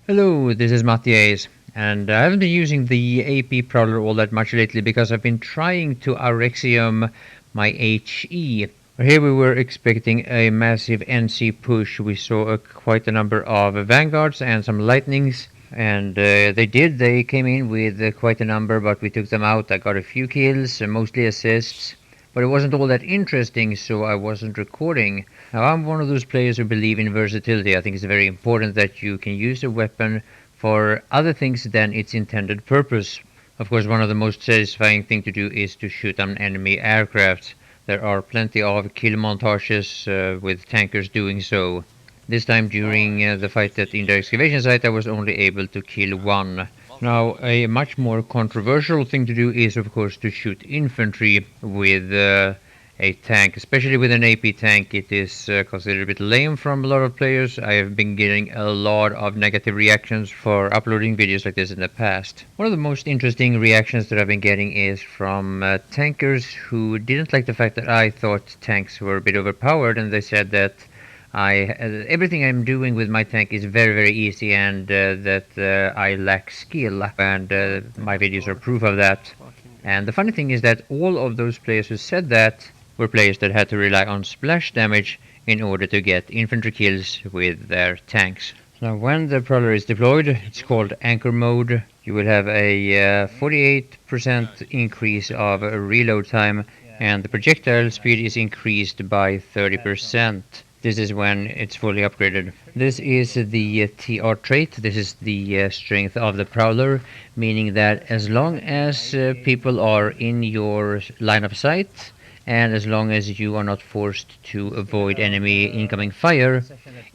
Hello, this is MattiAce, and I haven't been using the AP prowler all that much lately because I've been trying to Arexium my HE. Here we were expecting a massive NC push. We saw quite a number of vanguards and some lightnings, and they came in with quite a number, but we took them out. I got a few kills, mostly assists. But it wasn't all that interesting, so I wasn't recording. Now, I'm one of those players who believe in versatility. I think it's very important that you can use a weapon for other things than its intended purpose. Of course, one of the most satisfying things to do is to shoot an enemy aircraft. There are plenty of kill montages with tankers doing so. This time during the fight at the excavation site, I was only able to kill one. Now, a much more controversial thing to do is, of course, to shoot infantry with a tank, especially with an AP tank. It is considered a bit lame from a lot of players. I have been getting a lot of negative reactions for uploading videos like this in the past. One of the most interesting reactions that I've been getting is from tankers who didn't like the fact that I thought tanks were a bit overpowered, and they said that everything I'm doing with my tank is very easy, and that I lack skill, and my videos are proof of that. And the funny thing is that all of those players who said that were players that had to rely on splash damage in order to get infantry kills with their tanks. Now, when the prowler is deployed, it's called anchor mode. You will have a 48% increase of reload time, and the projectile speed is increased by 30%. This is when it's fully upgraded. This is the TR trait. This is the strength of the prowler, meaning that as long as people are in your line of sight, and as long as you are not forced to avoid enemy incoming fire,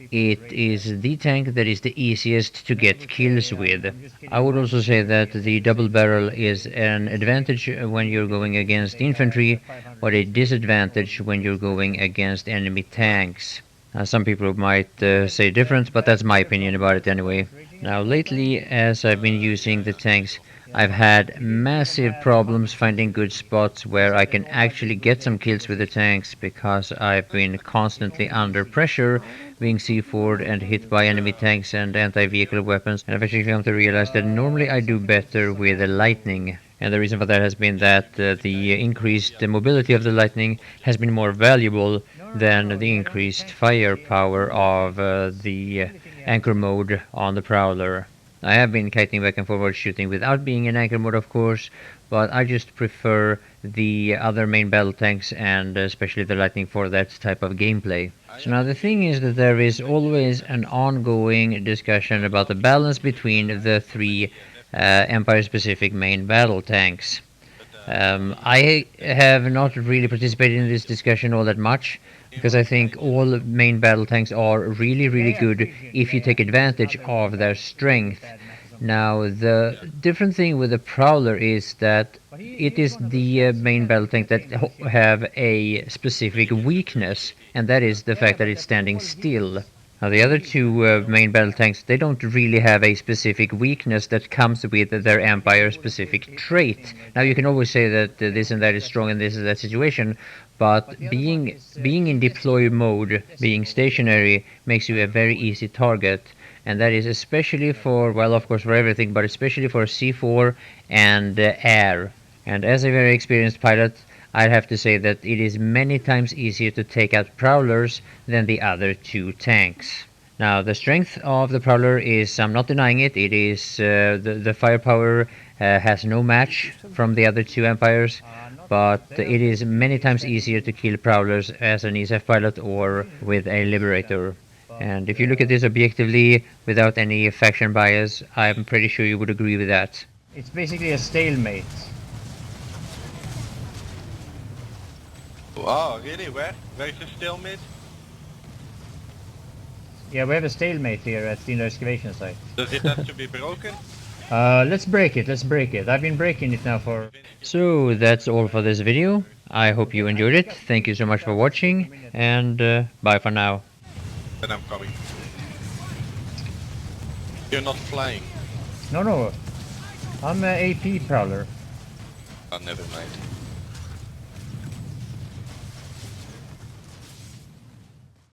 it is the tank that is the easiest to get kills with. I would also say that the double barrel is an advantage when you're going against infantry, but a disadvantage when you're going against enemy tanks. Some people might say different, but that's my opinion about it anyway. Now, lately, as I've been using the tanks, I've had massive problems finding good spots where I can actually get some kills with the tanks because I've been constantly under pressure, being C4'd and hit by enemy tanks and anti-vehicle weapons, and I've actually come to realize that normally I do better with the lightning. And the reason for that has been that the increased mobility of the lightning has been more valuable than the increased firepower of the anchor mode on the prowler. I have been kiting back and forward shooting without being in anchor mode, of course, but I just prefer the other main battle tanks and especially the lightning for that type of gameplay. So now the thing is that there is always an ongoing discussion about the balance between the three Empire-specific main battle tanks. I have not really participated in this discussion all that much, because I think all main battle tanks are really good if you take advantage of their strength. Now, the different thing with the Prowler is that it is the main battle tank that have a specific weakness, and that is the fact that it's standing still. Now, the other two main battle tanks, they don't really have a specific weakness that comes with their Empire-specific trait. Now, you can always say that this and that is strong in this and that situation, but being in deploy mode, being stationary, makes you a very easy target. And that is especially for, well, of course, for everything, but especially for C4 and air. And as a very experienced pilot, I'd have to say that it is many times easier to take out prowlers than the other two tanks. Now, the strength of the prowler is, I'm not denying it, it is the firepower has no match from the other two empires, but it is many times easier to kill prowlers as an ESF pilot or with a liberator. And if you look at this objectively, without any faction bias, I'm pretty sure you would agree with that. It's basically a stalemate. Oh, really? Where? Where is the stalemate? Yeah, we have a stalemate here at the excavation site. Does it have to be broken? Let's break it. I've been breaking it now for... So that's all for this video. I hope you enjoyed it. Thank you so much for watching, and bye for now. Then I'm coming. You're not flying. No, I'm a AP Prowler. Oh, never mind.